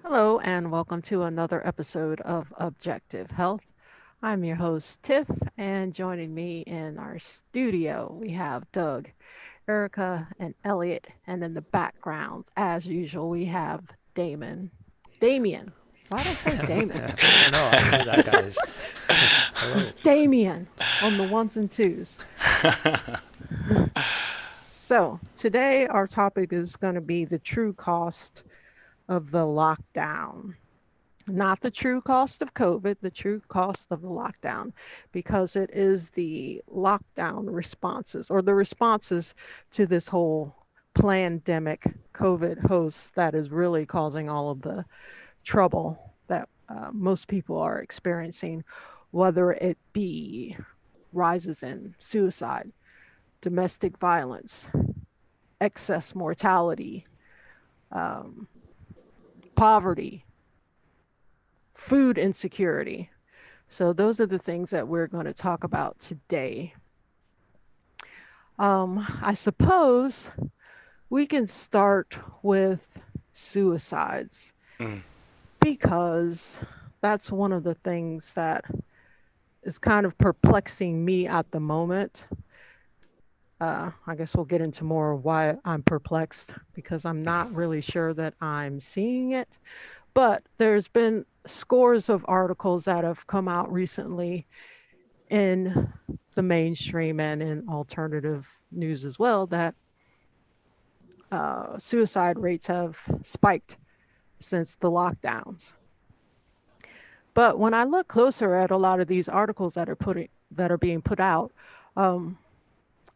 Hello, and welcome to another episode of Objective Health. I'm your host, Tiff, and joining me in our studio, we have Doug, Erica, and Elliot. And in the background, as usual, we have Damon. Damien. Why did I say Damon? I don't know. I hear that, guys. It's Hello. Damien on the ones and twos. So, today our topic is going to be the true cost of the lockdown. Not the true cost of COVID, the true cost of the lockdown, because it is the lockdown responses or the responses to this whole pandemic COVID host that is really causing all of the trouble that most people are experiencing, whether it be rises in suicide, domestic violence, excess mortality, um, poverty, food insecurity. So, those are the things that we're going to talk about today. I suppose we can start with suicides Mm. because that's one of the things that is kind of perplexing me at the moment. I guess we'll get into more of why I'm perplexed because I'm not really sure that I'm seeing it. But there's been scores of articles that have come out recently in the mainstream and in alternative news as well that suicide rates have spiked since the lockdowns. But when I look closer at a lot of these articles that are being put out, um,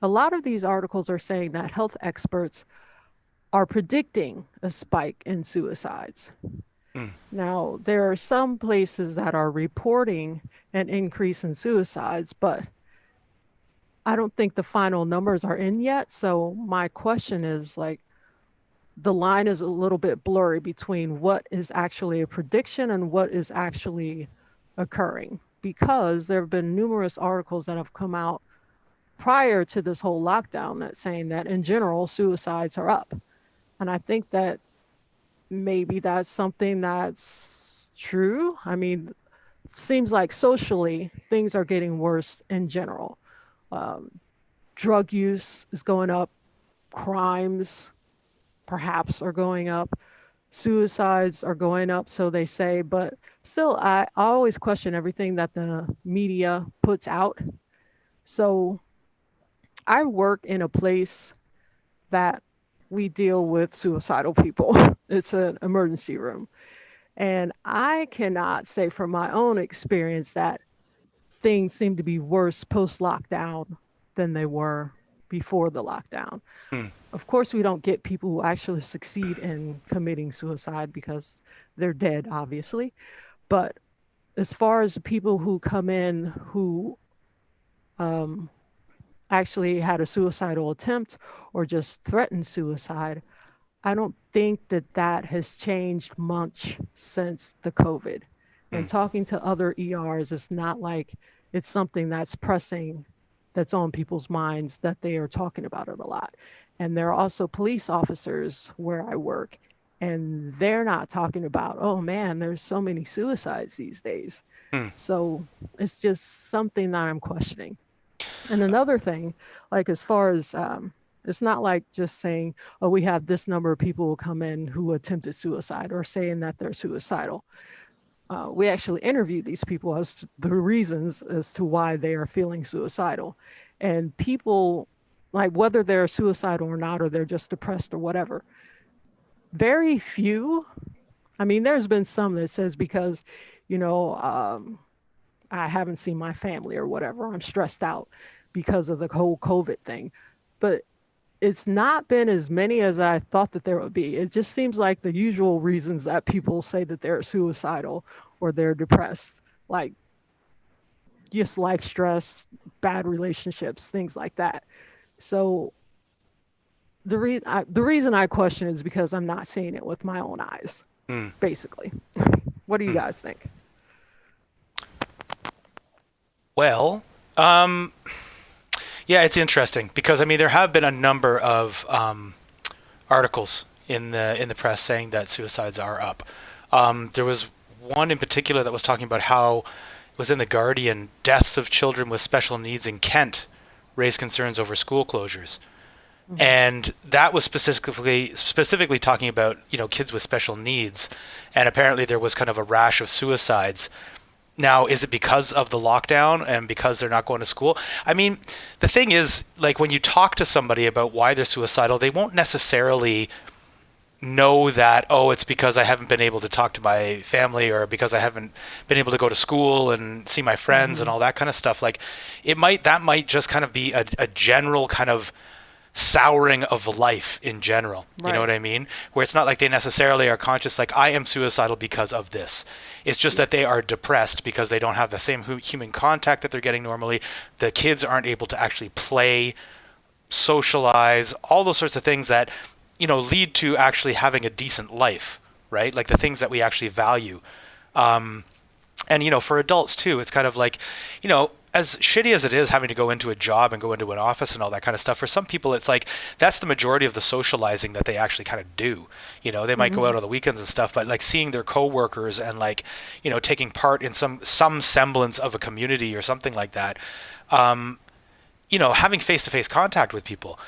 a lot of these articles are saying that health experts are predicting a spike in suicides. Mm. Now, there are some places that are reporting an increase in suicides, but I don't think the final numbers are in yet. So my question is like the line is a little bit blurry between what is actually a prediction and what is actually occurring because there have been numerous articles that have come out prior to this whole lockdown that saying that in general suicides are up. And I think that maybe that's something that's true. I mean, seems like socially things are getting worse in general. Um, Drug use is going up, crimes perhaps are going up, suicides are going up, so they say. But still, I always question everything that the media puts out. So I work in a place that we deal with suicidal people. It's an emergency room. And I cannot say from my own experience that things seem to be worse post lockdown than they were before the lockdown. Mm. Of course, we don't get people who actually succeed in committing suicide because they're dead, obviously. But as far as the people who come in who um, actually had a suicidal attempt or just threatened suicide, I don't think that that has changed much since the COVID. And Mm. talking to other ERs, it's not like it's something that's pressing, that's on people's minds that they are talking about it a lot. And there are also police officers where I work, and they're not talking about, oh man, there's so many suicides these days. Mm. So it's just something that I'm questioning. And another thing, like as far as it's not like just saying, oh, we have this number of people who come in who attempted suicide or saying that they're suicidal. We actually interview these people as to the reasons as to why they are feeling suicidal. And people, like whether they're suicidal or not, or they're just depressed or whatever, very few. I mean, there's been some that says because, you know, I haven't seen my family or whatever. I'm stressed out because of the whole COVID thing. But it's not been as many as I thought that there would be. It just seems like the usual reasons that people say that they're suicidal or they're depressed, like just life stress, bad relationships, things like that. So the reason I question is because I'm not seeing it with my own eyes, Mm. basically. What do you Mm. guys think? Well, yeah, it's interesting because I mean there have been a number of articles in the press saying that suicides are up. There was one in particular that was talking about how it was in the Guardian, deaths of children with special needs in Kent raise concerns over school closures. Mhm. And that was specifically talking about, kids with special needs, and apparently there was kind of a rash of suicides. Now, is it because of the lockdown and because they're not going to school? I mean, the thing is, like, when you talk to somebody about why they're suicidal, they won't necessarily know that, oh, it's because I haven't been able to talk to my family, or because I haven't been able to go to school and see my friends and Mhm. all that kind of stuff. Like, that might just kind of be a general kind of souring of life in general. You know what Right. I mean? Where it's not like they necessarily are conscious, like, I am suicidal because of this. It's just Yeah. that they are depressed because they don't have the same human contact that they're getting normally. The kids aren't able to actually play, socialize, all those sorts of things that, lead to actually having a decent life, right? Like the things that we actually value. And for adults too, it's kind of like, as shitty as it is having to go into a job and go into an office and all that kind of stuff, for some people it's like that's the majority of the socializing that they actually kind of do. They might go out Mhm. on the weekends and stuff, but like seeing their coworkers and, like, taking part in some semblance of a community or something like that. um Having face-to-face contact with people.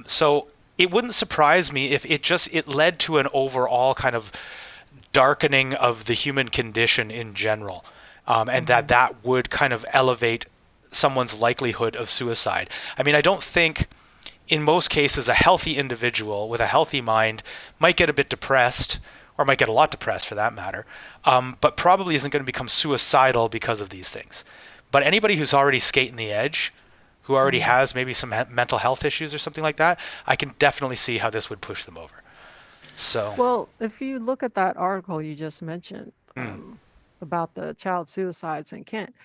So it wouldn't surprise me if it led to an overall kind of darkening of the human condition in general, and that Mhm. that would kind of elevate someone's likelihood of suicide. I mean, I don't think in most cases a healthy individual with a healthy mind might get a bit depressed, or might get a lot depressed for that matter, but probably isn't going to become suicidal because of these things. But anybody who's already skating the edge, who already Mhm. has maybe some mental health issues or something like that, I can definitely see how this would push them over. So, Well, if you look at that article you just mentioned, mm, about the child suicides in Kent,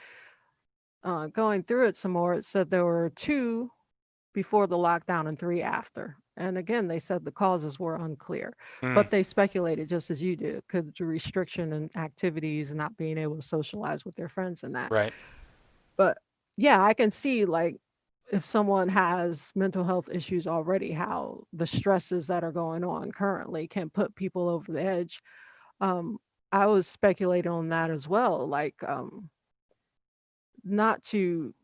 going through it some more, it said there were two before the lockdown and three after. And again, they said the causes were unclear, mm, but they speculated just as you do, could the restriction in activities and not being able to socialize with their friends and that. right. But yeah, I can see like if someone has mental health issues already, how the stresses that are going on currently can put people over the edge. Um, I was speculating on that as well. Like, not to,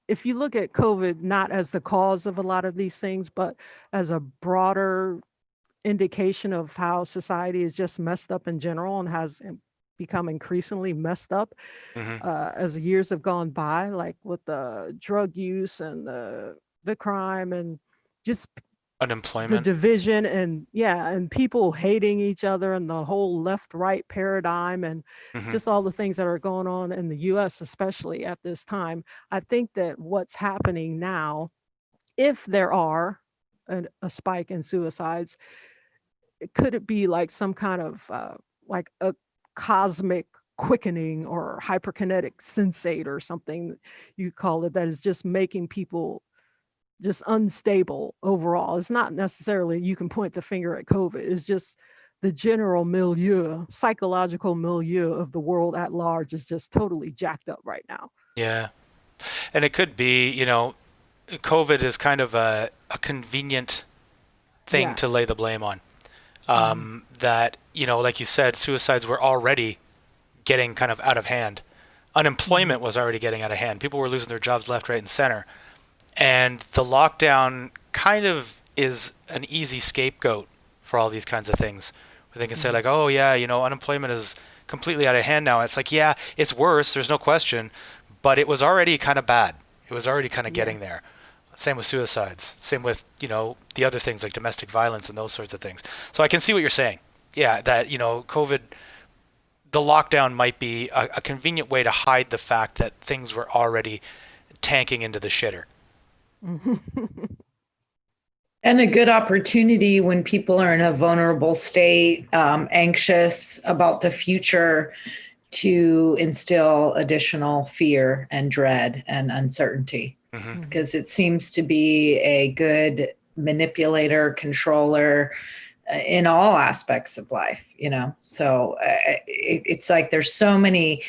if you look at COVID not as the cause of a lot of these things, but as a broader indication of how society is just messed up in general and has become increasingly messed up Hmm. as the years have gone by, like with the drug use and the crime and just the Unemployment. division and yeah, and people hating each other and the whole left right paradigm and Hmm. just all the things that are going on in the US, especially at this time. I think that what's happening now, if there are a spike in suicides, could it be like some kind of like a cosmic quickening or hyperkinetic sensate or something you call it, that is just making people just unstable overall? It's not necessarily you can point the finger at COVID. It's just the general milieu, psychological milieu of the world at large is just totally jacked up right now. Yeah. And it could be, COVID is kind of a convenient thing to Yes. lay the blame on. Mhm. That, like you said, suicides were already getting kind of out of hand. Mhm. Unemployment was already getting out of hand. People were losing their jobs left, right, and center. And the lockdown kind of is an easy scapegoat for all these kinds of things. Where they can say, Mhm. like, oh, yeah, unemployment is completely out of hand now. It's like, yeah, it's worse. There's no question. But it was already kind of bad. It was already kind of Yeah. getting there. Same with suicides. Same with, the other things like domestic violence and those sorts of things. So I can see what you're saying. Yeah, that, COVID, the lockdown might be a convenient way to hide the fact that things were already tanking into the shitter. Mhm. And a good opportunity when people are in a vulnerable state, anxious about the future, to instill additional fear and dread and uncertainty. Hmm. Mhm. Because it seems to be a good manipulator, controller in all aspects of life, you know? So it's like there's so many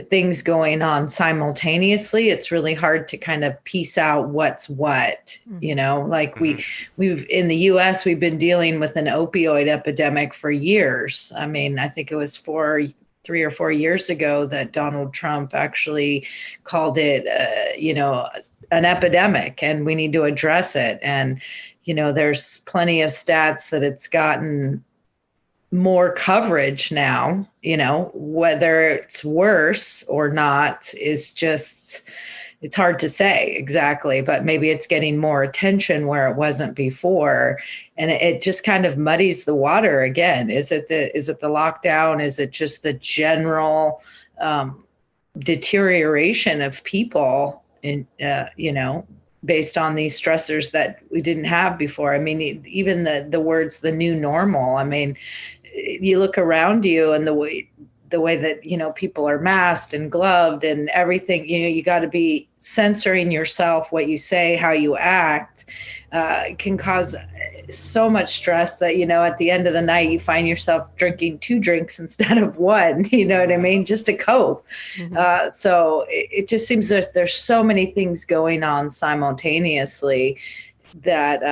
things going on simultaneously, it's really hard to kind of piece out what's what. Mhm. Like Hmm. we've in the US, we've been dealing with an opioid epidemic for years. I mean, I think it was 3 or 4 years ago that Donald Trump actually called it, an epidemic, and we need to address it. And there's plenty of stats that it's gotten more coverage now. Whether it's worse or not is just, it's hard to say exactly, but maybe it's getting more attention where it wasn't before. And it just kind of muddies the water again. Is it the lockdown? Is it just the general deterioration of people in based on these stressors that we didn't have before? I mean, even the words the new normal. I mean, you look around you and the way that people are masked and gloved and everything. You got to be censoring yourself, what you say, how you act. Can cause so much stress that at the end of the night you find yourself drinking 2 drinks instead of one. You know what I mean? Just to cope. Mhm. So it just seems there's so many things going on simultaneously that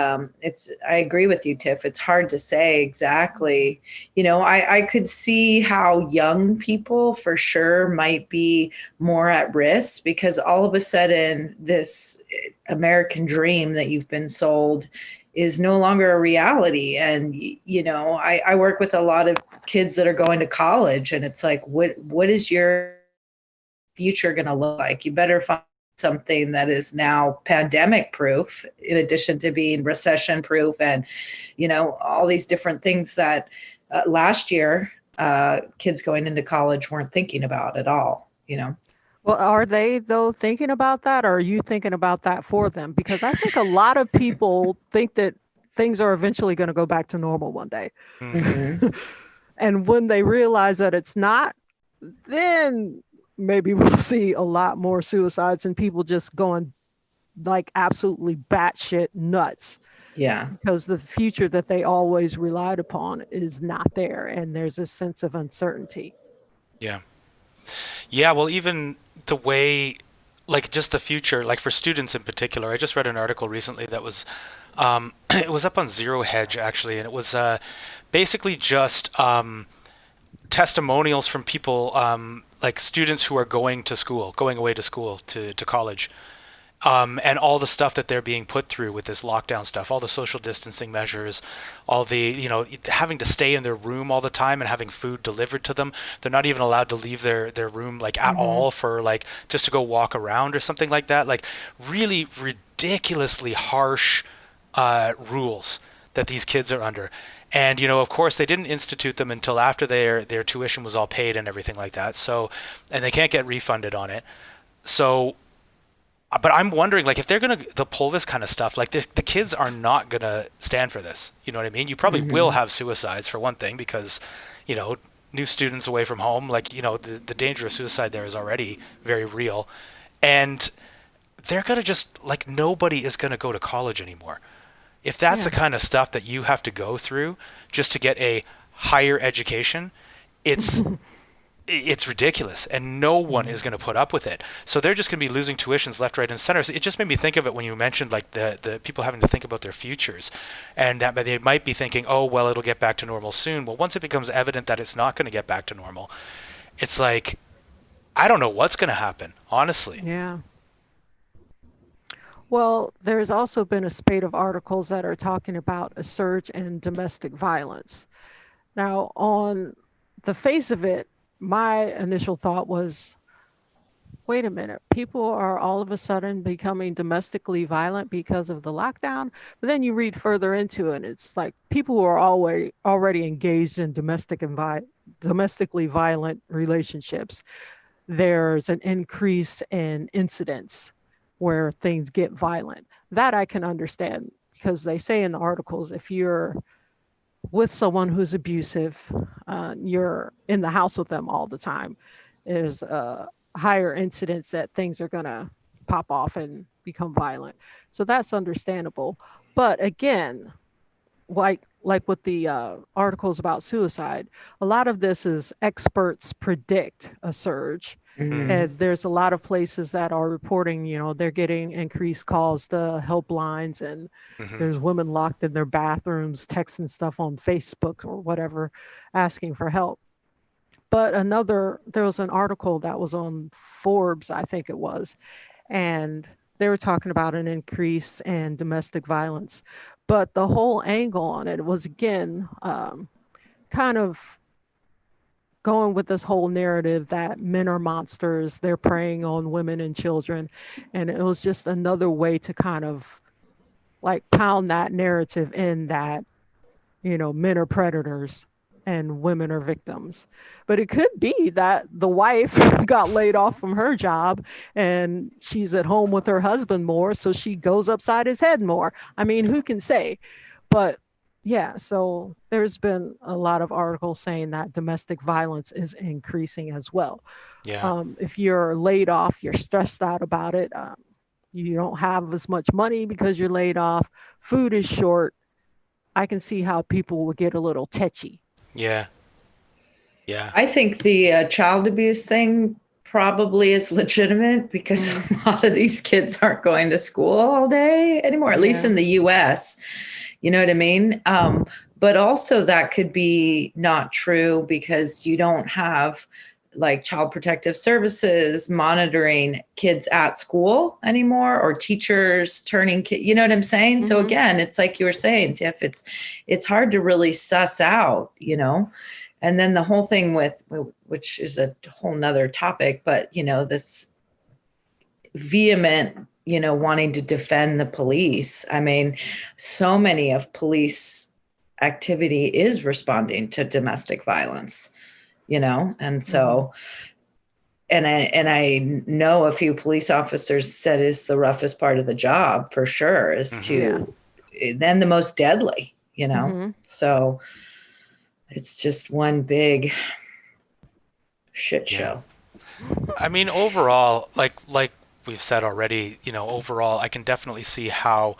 I agree with you, Tiff. It's hard to say exactly. I could see how young people for sure might be more at risk, because all of a sudden this American dream that you've been sold is no longer a reality. And I work with a lot of kids that are going to college, and it's like, what is your future going to look like? You better find something that is now pandemic proof, in addition to being recession proof, and all these different things that last year kids going into college weren't thinking about at all. Well, are they though thinking about that, or are you thinking about that for them? Because I think a lot of people think that things are eventually going to go back to normal one day. Hmm. Mm-hmm. And when they realize that it's not, then maybe we'll see a lot more suicides and people just going like absolutely batshit nuts Yeah. because the future that they always relied upon is not there. And there's a sense of uncertainty. Yeah. Yeah, well, even the way, like, just the future, like for students in particular, I just read an article recently that was, it was up on Zero Hedge actually, and it was basically just testimonials from people, like students who are going away to school, to college, and all the stuff that they're being put through with this lockdown stuff, all the social distancing measures, all the, having to stay in their room all the time and having food delivered to them. They're not even allowed to leave their room like at Mm-hmm. all for like just to go walk around or something like that. Like really ridiculously harsh rules that these kids are under. And of course, they didn't institute them until after their tuition was all paid and everything like that. So, and they can't get refunded on it. So but I'm wondering, like, if they're gonna pull this kind of stuff, like this, the kids are not gonna stand for this. You know what I mean? You probably will Mm-hmm. have suicides for one thing because, you know, new students away from home, like the danger of suicide there is already very real, and they're gonna just like nobody is gonna go to college anymore. If that's Yeah. the kind of stuff that you have to go through just to get a higher education, it's it's ridiculous and no one is going to put up with it, so they're just going to be losing tuitions left, right, and center. So it just made me think of it when you mentioned like the people having to think about their futures, and that they might be thinking, oh well, it'll get back to normal soon. Well, once it becomes evident that it's not going to get back to normal, it's like I don't know what's going to happen, honestly. Yeah. Well, there's also been a spate of articles that are talking about a surge in domestic violence. Now, on the face of it, my initial thought was, wait a minute, people are all of a sudden becoming domestically violent because of the lockdown. But then you read further into it, and it's like people who are already engaged in domestically violent relationships. There's an increase in incidents where things get violent. That I can understand because they say in the articles if you're with someone who's abusive, you're in the house with them all the time, there's a higher incidence that things are going to pop off and become violent. So that's understandable. But again, like with the articles about suicide, a lot of this is experts predict a surge, Mhm. And there's a lot of places that are reporting, they're getting increased calls to helplines, and Hmm. there's women locked in their bathrooms texting stuff on Facebook or whatever, asking for help. But there was an article that was on Forbes, I think it was, and they were talking about an increase in domestic violence. But the whole angle on it was, again, kind of going with this whole narrative that men are monsters, they're preying on women and children. And it was just another way to kind of like pound that narrative in that, men are predators and women are victims. But it could be that the wife got laid off from her job and she's at home with her husband more, so she goes upside his head more. I mean, who can say? But yeah, so there's been a lot of articles saying that domestic violence is increasing as well. Yeah. If you're laid off, you're stressed out about it. You don't have as much money because you're laid off. Food is short. I can see how people would get a little tetchy. Yeah. Yeah. I think the child abuse thing probably is legitimate because Mm, a lot of these kids aren't going to school all day anymore, at least yeah. in the US. You know what I mean? But also, that could be not true because you don't have like child protective services monitoring kids at school anymore, or teachers turning kids, you know what I'm saying? So Hmm. again, it's like you were saying, Tiff, it's hard to really suss out, and then the whole thing with, which is a whole nother topic, but this vehement, wanting to defend the police. I mean, so many of police activity is responding to domestic violence, and Hmm. so, and I know a few police officers said is the roughest part of the job for sure is Hmm. Yeah. to then the most deadly, Hmm. so it's just one big shit Yeah. show. I mean, overall, like we've said already, overall, I can definitely see how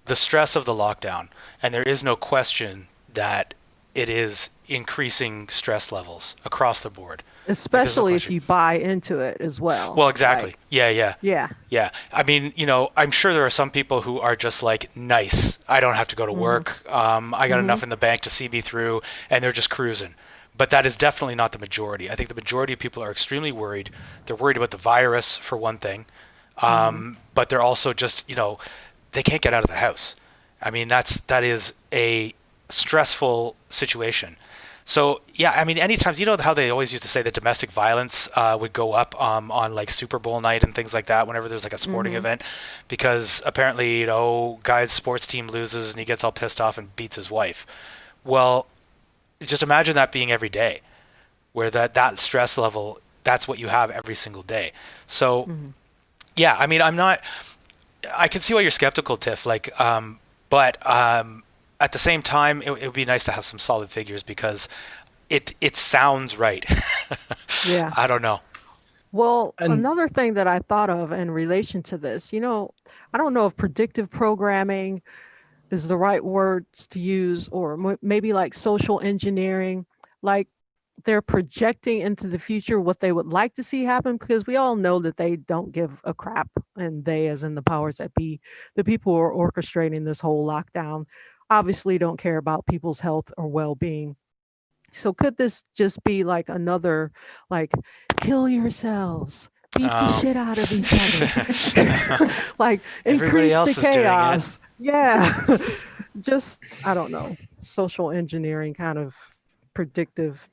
the stress of the lockdown, and there is no question that it is increasing stress levels across the board. Like, there's no Especially if question. you buy into it as well. Well, exactly. Like, Yeah, yeah. yeah. Yeah. I mean, I'm sure there are some people who are just like, nice. I don't have to go to Hmm. work. I got Hmm. enough in the bank to see me through, and they're just cruising. But that is definitely not the majority. I think the majority of people are extremely worried. They're worried about the virus, for one thing. Hmm. But they're also just, they can't get out of the house. I mean, that is a stressful situation. So yeah, I mean, anytime how they always used to say that domestic violence would go up on like Super Bowl night and things like that whenever there's like a sporting Hmm. event, because apparently guy's sports team loses and he gets all pissed off and beats his wife. Well, just imagine that being every day, where that stress level, that's what you have every single day. So Hmm. yeah, I mean, I can see why you're skeptical, Tiff. But at the same time, it would be nice to have some solid figures because it sounds right. Yeah. I don't know. Well, And another thing that I thought of in relation to this, I don't know if predictive programming is the right words to use, or maybe like social engineering. Like, they're projecting into the future what they would like to see happen, because we all know that they don't give a crap, and they, as in the powers that be, the people who are orchestrating this whole lockdown, obviously don't care about people's health or well-being. So could this just be like another, like, kill yourselves, beat the Um, shit out of each other, like Everybody increase the else is doing it. chaos? Yeah. Just, I don't know, social engineering kind of predictive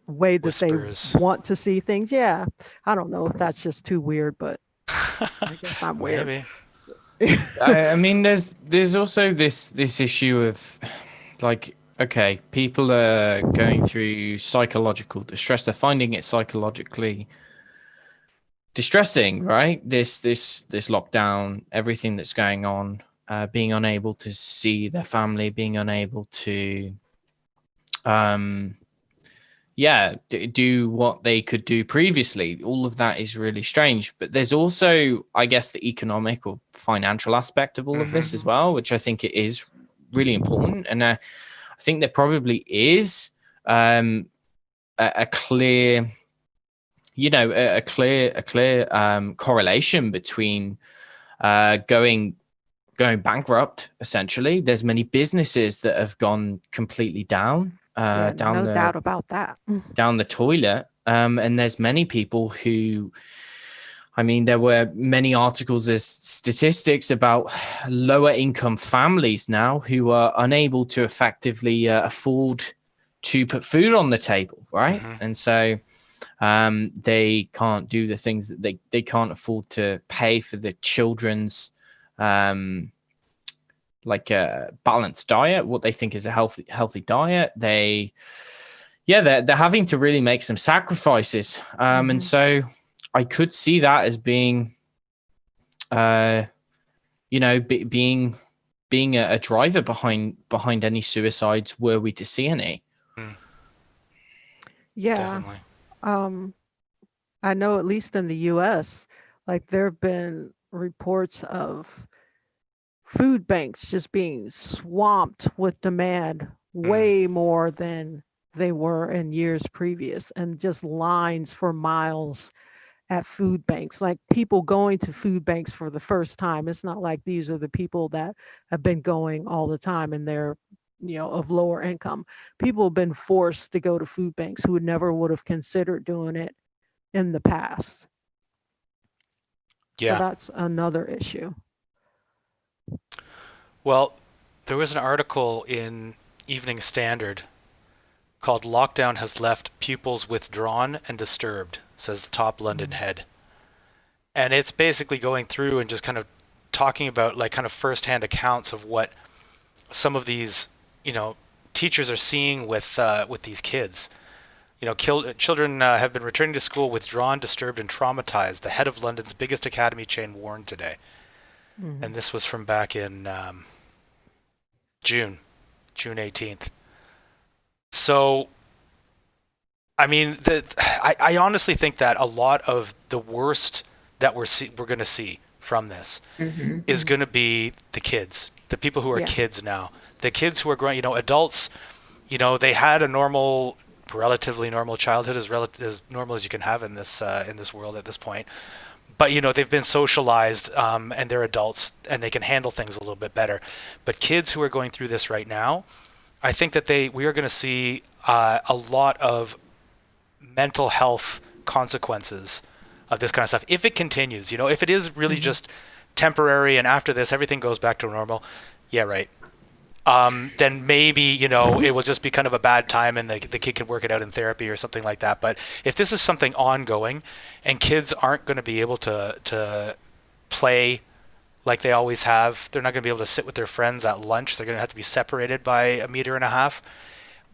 way that they Whispers. want to see things. Yeah. I don't know if that's just too weird, but I guess I'm weird. Maybe. I mean, there's also this issue of like, okay, people are going through psychological distress. They're finding it psychologically distressing, right? This lockdown, everything that's going on, being unable to see their family, being unable to um do what they could do previously. All of that is really strange. But there's also, I guess, the economic or financial aspect of all of Hmm. this as Mhm. well, which I think it is really important. And I think there probably is um, a clear a clear correlation between going bankrupt. Essentially, there's many businesses that have gone completely down Yeah, down no the doubt about that. down the toilet. And there's many people who, I mean, there were many articles as statistics about lower income families now who are unable to effectively afford to put food on the table, right? Mm-hmm. And so they can't do the things that they can't afford to pay for the children's like a balanced diet, what they think is a healthy diet. They're having to really make some sacrifices. And so I could see that as being, being a driver behind any suicides, were we to see any. Yeah. Definitely. I know at least in the US, like there have been reports of food banks just being swamped with demand way more than they were in years previous, and just lines for miles at food banks, like people going to food banks for the first time. It's not like these are the people that have been going all the time and they're, of lower income. People have been forced to go to food banks who would have considered doing it in the past. So Yeah. that's another issue. Well, there was an article in Evening Standard called "Lockdown Has Left Pupils Withdrawn and Disturbed," says the top London head. And it's basically going through and just kind of talking about like kind of firsthand accounts of what some of these, teachers are seeing with these kids. Children have been returning to school withdrawn, disturbed, and traumatized. The head of London's biggest academy chain warned today. And this was from back in June 18th. So, I mean, I honestly think that a lot of the worst that we're going to see from this is going to be the kids, the people who are kids now, the kids who are growing. Adults, they had a relatively normal childhood, as normal as you can have in this world at this point. But they've been socialized, and they're adults, and they can handle things a little bit better. But kids who are going through this right now, I think that we are going to see a lot of mental health consequences of this kind of stuff if it continues. If it is really just temporary, and after this everything goes back to normal, yeah, right. Then maybe it will just be kind of a bad time, and the kid can work it out in therapy or something like that. But if this is something ongoing, and kids aren't going to be able to play like they always have, they're not going to be able to sit with their friends at lunch. They're going to have to be separated by 1.5 meters.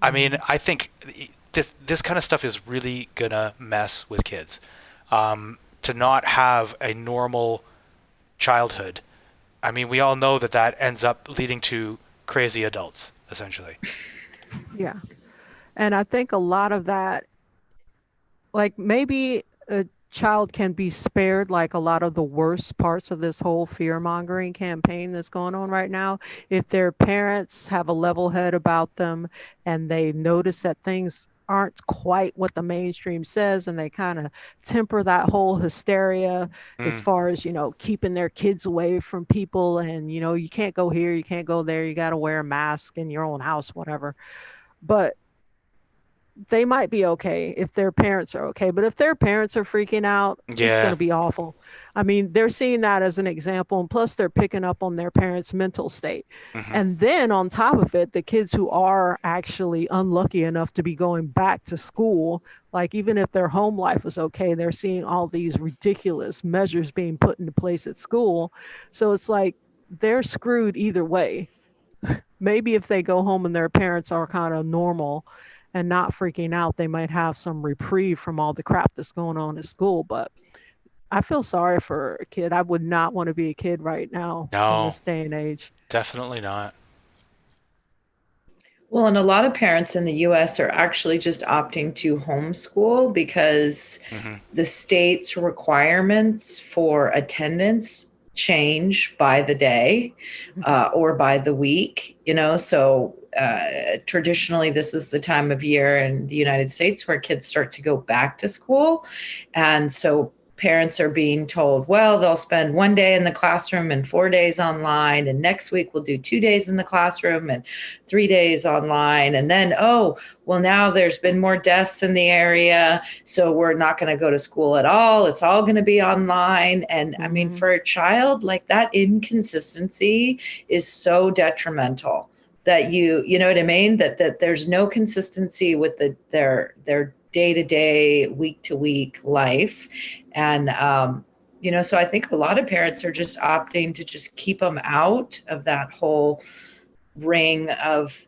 I mean, I think this kind of stuff is really going to mess with kids. To not have a normal childhood. I mean, we all know that ends up leading to crazy adults, essentially. Yeah. And I think a lot of that, like maybe a child can be spared like a lot of the worst parts of this whole fear mongering campaign that's going on right now, if their parents have a level head about them and they notice that things aren't quite what the mainstream says, and they kind of temper that whole hysteria as far as keeping their kids away from people, and you can't go here, you can't go there, you got to wear a mask in your own house, whatever. But they might be okay if their parents are okay. But if their parents are freaking out, it's going to be awful. I mean, they're seeing that as an example. And plus, they're picking up on their parents' mental state. And then on top of it, the kids who are actually unlucky enough to be going back to school, like even if their home life was okay, they're seeing all these ridiculous measures being put into place at school. So it's like they're screwed either way. Maybe if they go home and their parents are kind of normal and not freaking out, they might have some reprieve from all the crap that's going on at school. But I feel sorry for a kid. I would not want to be a kid right now in No, this day and age. definitely not. Well, and a lot of parents in the US are actually just opting to homeschool because the state's requirements for attendance change by the day or by the week, so traditionally this is the time of year in the United States where kids start to go back to school. And so parents are being told, well, they'll spend 1 day in the classroom and 4 days online. And next week we'll do 2 days in the classroom and 3 days online. And then, oh, well, now there's been more deaths in the area, so we're not going to go to school at all. It's all going to be online. And I mean, for a child, like that inconsistency is so detrimental that you know what I mean? That there's no consistency with their day-to-day, week-to-week life. And so I think a lot of parents are just opting to just keep them out of that whole ring of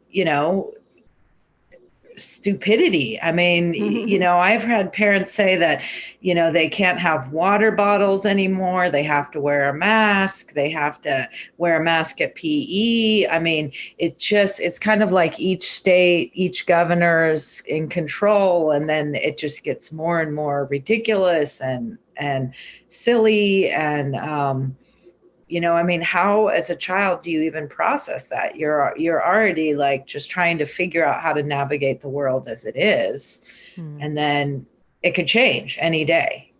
stupidity. I mean, I've had parents say that, they can't have water bottles anymore. They have to wear a mask. They have to wear a mask at PE. I mean, it's kind of like each state, each governor's in control. And then it just gets more and more ridiculous and silly. And, I mean, how as a child do you even process that? You're already like just trying to figure out how to navigate the world as it is. And then it could change any day,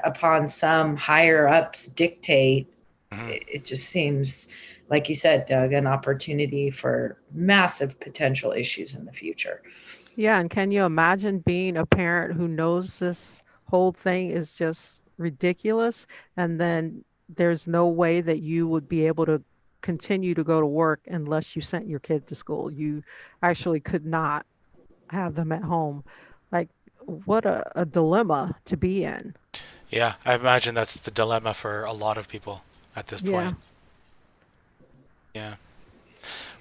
upon some higher ups dictate. It just seems, like you said, Doug, an opportunity for massive potential issues in the future. Yeah, and can you imagine being a parent who knows this whole thing is just ridiculous, and then there's no way that you would be able to continue to go to work unless you sent your kid to school. You actually could not have them at home. Like, what a dilemma to be in. Yeah, I imagine that's the dilemma for a lot of people at this Yeah. point. Yeah.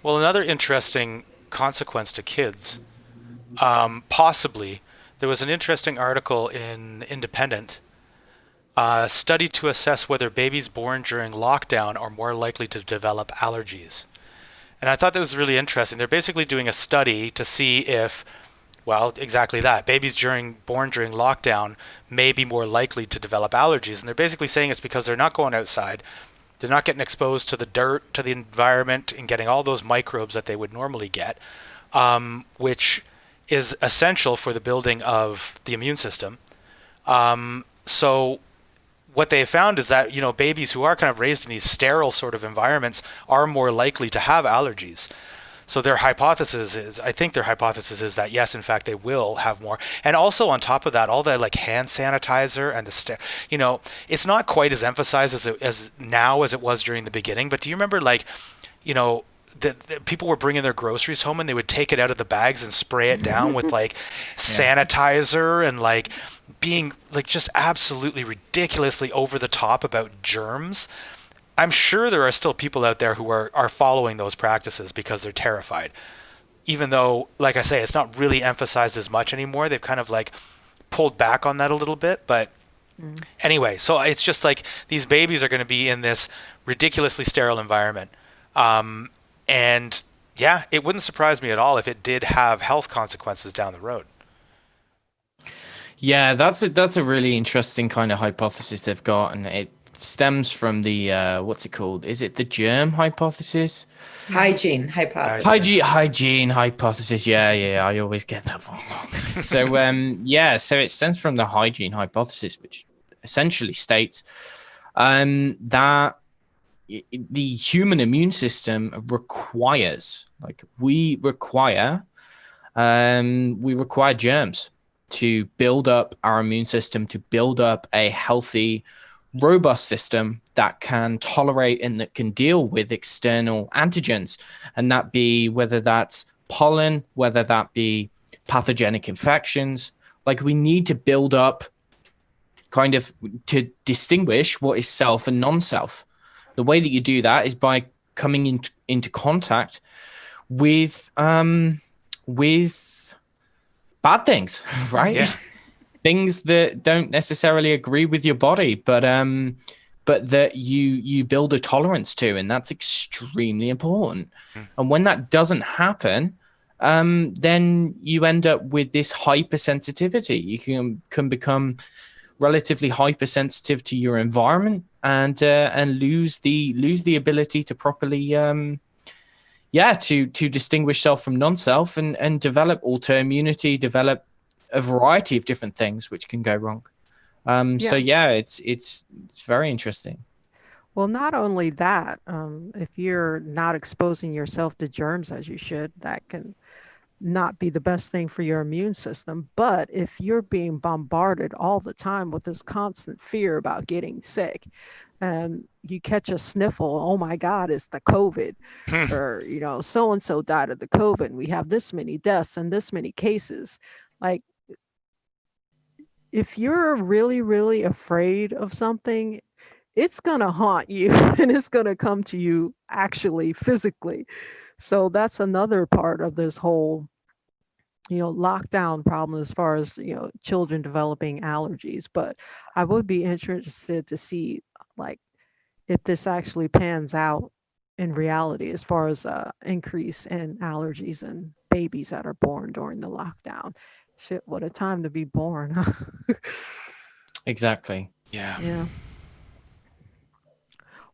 Well, another interesting consequence to kids, possibly, there was an interesting article in Independent, study to assess whether babies born during lockdown are more likely to develop allergies. And I thought that was really interesting. They're basically doing a study to see if, well, exactly that. Babies born during lockdown may be more likely to develop allergies. And they're basically saying it's because they're not going outside. They're not getting exposed to the dirt, to the environment, and getting all those microbes that they would normally get, which is essential for the building of the immune system. So what they found is that, babies who are kind of raised in these sterile sort of environments are more likely to have allergies. So I think their hypothesis is that yes, in fact, they will have more. And also on top of that, all the like hand sanitizer and it's not quite as emphasized as now as it was during the beginning. But do you remember the people were bringing their groceries home and they would take it out of the bags and spray it down with like sanitizer and like being like just absolutely ridiculously over the top about germs. I'm sure there are still people out there who are following those practices because they're terrified. Even though, like I say, it's not really emphasized as much anymore. They've kind of like pulled back on that a little bit. But anyway, so it's just like these babies are going to be in this ridiculously sterile environment. And yeah, it wouldn't surprise me at all if it did have health consequences down the road. Yeah, that's a really interesting kind of hypothesis they've got, and it stems from the what's it called? Is it the germ hypothesis? Hygiene hypothesis. Hygiene hypothesis. Yeah. I always get that wrong. So so it stems from the hygiene hypothesis, which essentially states that the human immune system we require germs to build up our immune system, to build up a healthy, robust system that can tolerate and that can deal with external antigens, and that be whether that's pollen, whether that be pathogenic infections. Like, we need to build up kind of to distinguish what is self and non-self. The way that you do that is by coming into contact with bad things, right? Yeah. Things that don't necessarily agree with your body, but that you build a tolerance to, and that's extremely important. And when that doesn't happen, then you end up with this hypersensitivity. You can become relatively hypersensitive to your environment, and lose the ability to properly to distinguish self from non-self and develop autoimmunity, develop a variety of different things which can go wrong. So Yeah. yeah, it's very interesting. Well, not only that, if you're not exposing yourself to germs as you should, that can not be the best thing for your immune system. But if you're being bombarded all the time with this constant fear about getting sick, and you catch a sniffle, oh my God, it's the COVID, or, so and so died of the COVID, and we have this many deaths and this many cases. Like, if you're really, really afraid of something, it's going to haunt you and it's going to come to you actually physically. So that's another part of this whole lockdown problem as far as children developing allergies. But I would be interested to see, like, if this actually pans out in reality as far as increase in allergies and babies that are born during the lockdown. Shit, what a time to be born. Exactly. Yeah. Yeah.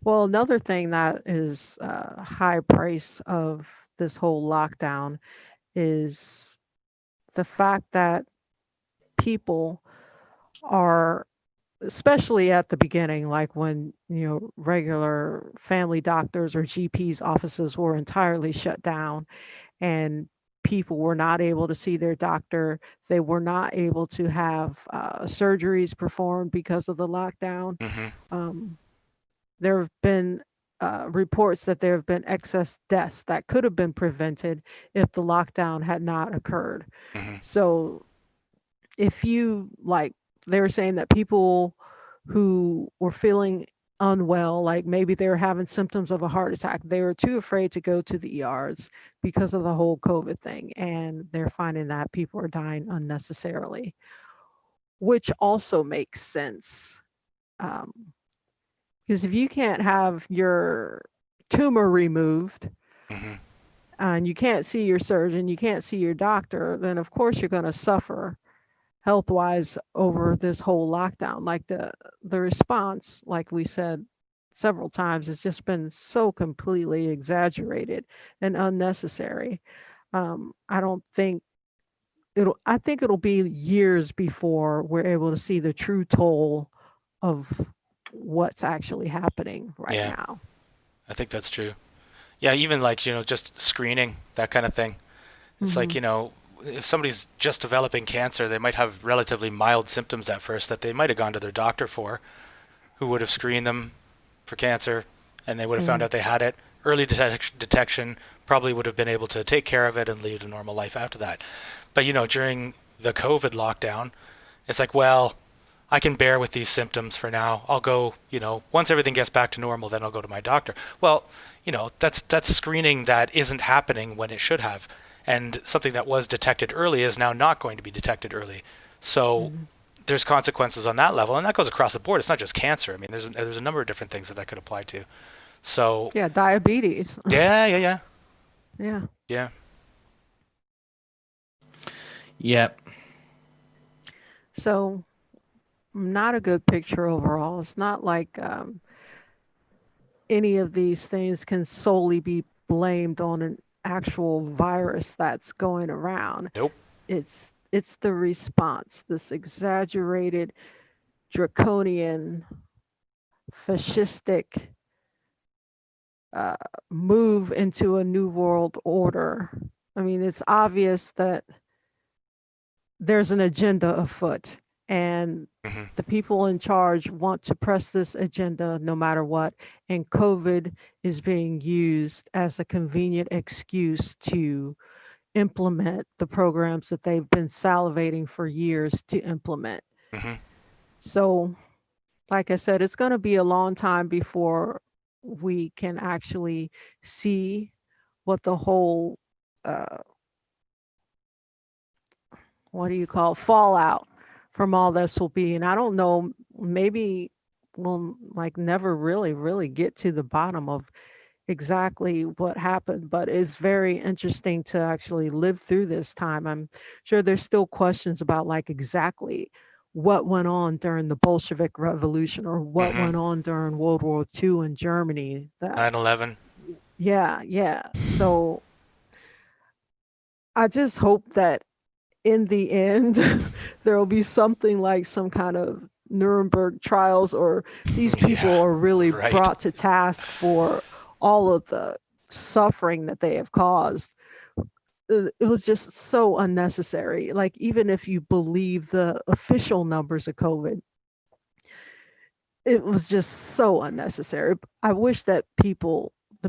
Well, another thing that is a high price of this whole lockdown is the fact that people are, especially at the beginning, like when, regular family doctors or GPs offices were entirely shut down and people were not able to see their doctor. They were not able to have surgeries performed because of the lockdown. Hmm. Um, there have been reports that there have been excess deaths that could have been prevented if the lockdown had not occurred. Hmm. So if you like, they were saying that people who were feeling unwell, like maybe they were having symptoms of a heart attack, they were too afraid to go to the ERs because of the whole COVID thing. And they're finding that people are dying unnecessarily, which also makes sense. Um, because if you can't have your tumor removed Hmm. and you can't see your surgeon, you can't see your doctor, then of course you're going to suffer health wise over this whole lockdown. Like the response, like we said several times, has just been so completely exaggerated and unnecessary. I don't think I think it'll be years before we're able to see the true toll of what's actually happening right Yeah, now. I think that's true. Yeah, even like, just screening, that kind of thing. It's like, Hmm. if somebody's just developing cancer, they might have relatively mild symptoms at first that they might have gone to their doctor for, who would have screened them for cancer, and they would have found Yeah. out they had it. Early detection probably would have been able to take care of it and lead a normal life after that. But, during the COVID lockdown, it's like, well, I can bear with these symptoms for now. I'll go, once everything gets back to normal, then I'll go to my doctor. Well, that's screening that isn't happening when it should have. And something that was detected early is now not going to be detected early. So Hmm. there's consequences on that level, and that goes across the board. It's not just cancer. I mean, there's a number of different things that could apply to. So Yeah, diabetes. yeah, yeah, yeah, Yeah. yeah. Yep. So not a good picture overall. It's not like any of these things can solely be blamed on an actual virus that's going around. Nope. It's the response, this exaggerated, draconian, fascistic uh, move into a new world order. I mean, it's obvious that there's an agenda afoot, and Hmm. the people in charge want to press this agenda no matter what. And COVID is being used as a convenient excuse to implement the programs that they've been salivating for years to implement. Hmm. So, like I said, it's going to be a long time before we can actually see what the whole uh, what do you call fallout from all this will be. And I don't know, maybe we'll like never really, really get to the bottom of exactly what happened, but it's very interesting to actually live through this time. I'm sure there's still questions about like exactly what went on during the Bolshevik Revolution or what Mm-hmm. went on during World War II in Germany. That 9/11. yeah, yeah. So I just hope that in the end there will be something like some kind of Nuremberg trials, or these people Yeah. are really Right. brought to task for all of the suffering that they have caused. It was just so unnecessary. Like, even if you believe the official numbers of COVID, it was just so unnecessary. I wish that the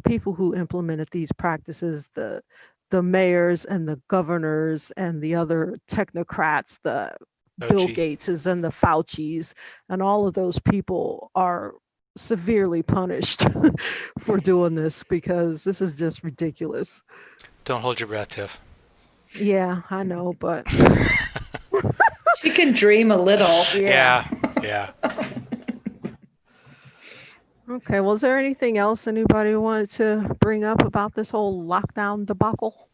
people who implemented these practices, the mayors and the governors and the other technocrats, the Bill Ochi. Gateses and the Faucis, and all of those people are severely punished for doing this, because this is just ridiculous. Don't hold your breath, Tiff. Yeah, I know, but She can dream a little. yeah. Yeah. Yeah. Okay, well, is there anything else anybody wanted to bring up about this whole lockdown debacle?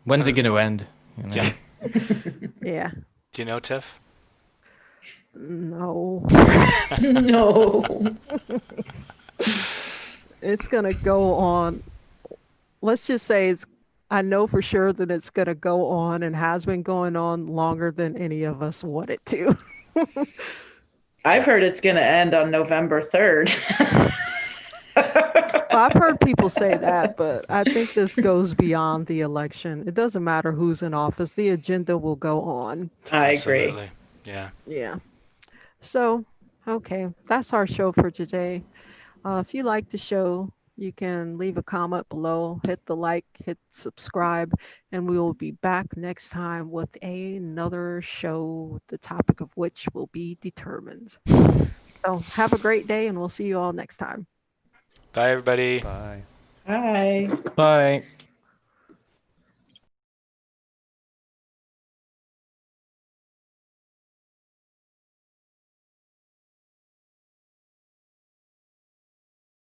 When's it going to end? You know? Yeah. Yeah, Do you know, Tiff? no. No. It's gonna go on. Let's just say I know for sure that it's gonna go on and has been going on longer than any of us want it to. I've heard it's going to end on November 3rd. I've heard people say that, but I think this goes beyond the election. It doesn't matter who's in office, the agenda will go on. I agree. Absolutely. Yeah. Yeah. So, okay, that's our show for today. If you like the show, you can leave a comment below, hit the like, hit subscribe, and we will be back next time with another show, the topic of which will be determined. So have a great day, and we'll see you all next time. Bye, everybody. Bye. Bye. Bye.